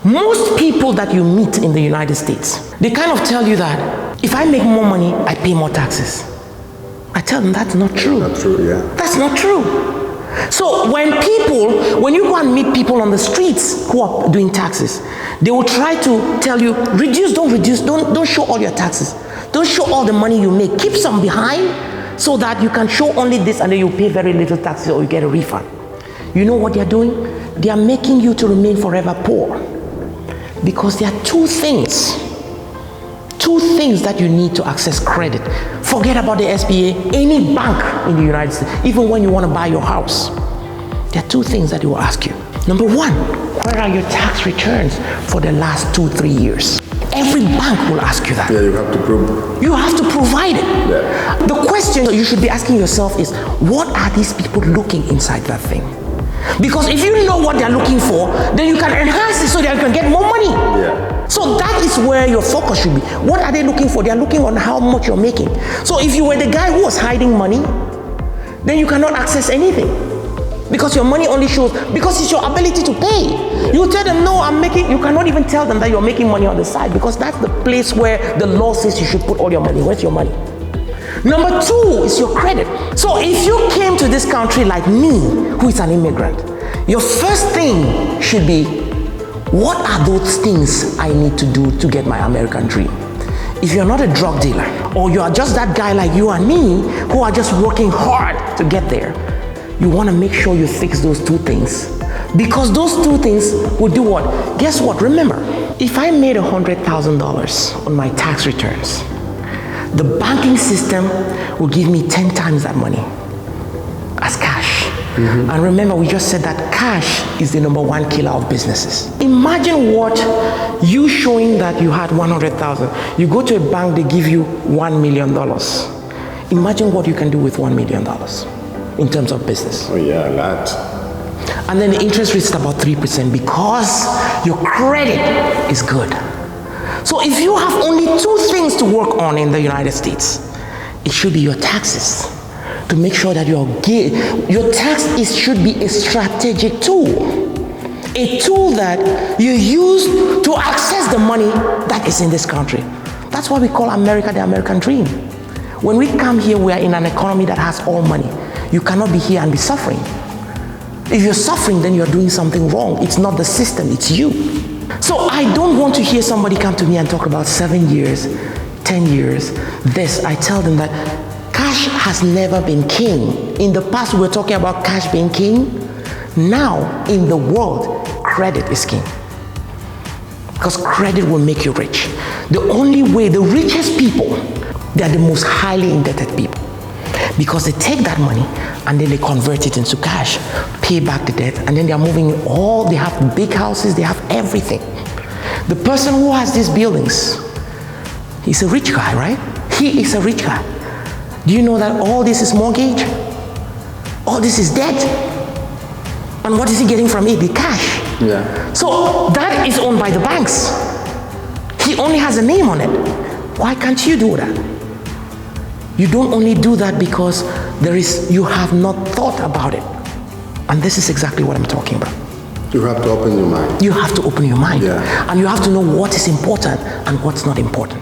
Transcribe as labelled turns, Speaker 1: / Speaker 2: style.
Speaker 1: Most people that you meet in the United States, they kind of tell you that if I make more money, I pay more taxes. I tell them that's not true.
Speaker 2: Not true, yeah.
Speaker 1: That's not true. So when you go and meet people on the streets who are doing taxes, they will try to tell you, don't show all your taxes. Don't show all the money you make. Keep some behind so that you can show only this and then you pay very little taxes or you get a refund. You know what they're doing? They are making you to remain forever poor. Because there are two things that you need to access credit. Forget about the SBA, any bank in the United States, even when you want to buy your house. There are two things that they will ask you. Number one, where are your tax returns for the last 2-3 years? Every bank will ask you that.
Speaker 2: Yeah, you have to prove.
Speaker 1: You have to provide it.
Speaker 2: Yeah.
Speaker 1: The question you should be asking yourself is, what are these people looking inside that thing? Because if you know what they're looking for, then you can enhance it so that you can get more money.
Speaker 2: Yeah.
Speaker 1: So that is where your focus should be. What are they looking for? They're looking on how much you're making. So if you were the guy who was hiding money, then you cannot access anything. Because your money only shows, because it's your ability to pay. You tell them, no, you cannot even tell them that you're making money on the side, because that's the place where the law says you should put all your money. Where's your money? Number two is your credit. So if you came to this country like me, who is an immigrant, your first thing should be, what are those things I need to do to get my American dream? If you're not a drug dealer, or you are just that guy like you and me, who are just working hard to get there, you want to make sure you fix those two things. Because those two things will do what? Guess what? Remember, if I made $100,000 on my tax returns, the banking system will give me 10 times that money as cash. Mm-hmm. And remember, we just said that cash is the number one killer of businesses. Imagine what you showing that you had 100,000. You go to a bank, they give you $1 million. Imagine what you can do with $1 million in terms of business.
Speaker 2: Oh yeah, a lot.
Speaker 1: And then the interest rate is about 3% because your credit is good. So if you have only two things to work on in the United States, it should be your taxes, to make sure that your tax should be a strategic tool, a tool that you use to access the money that is in this country. That's why we call America the American dream. When we come here, we are in an economy that has all money. You cannot be here and be suffering. If you're suffering, then you're doing something wrong. It's not the system, it's you. So I don't want to hear somebody come to me and talk about 7 years, 10 years, this. I tell them that cash has never been king. In the past, we were talking about cash being king. Now, in the world, credit is king. Because credit will make you rich. The only way, the richest people, they are the most highly indebted people. Because they take that money and then they convert it into cash, pay back the debt, and then they are moving they have big houses, they have everything. The person who has these buildings, he's a rich guy, right? He is a rich guy. Do you know that all this is mortgage? All this is debt. And what is he getting from it? The cash.
Speaker 2: Yeah. So
Speaker 1: that is owned by the banks. He only has a name on it. Why can't you do that? You don't only do that because you have not thought about it. And this is exactly what I'm talking about.
Speaker 2: You have to open your mind.
Speaker 1: You have to open your mind.
Speaker 2: Yeah.
Speaker 1: And you have to know what is important and what's not important.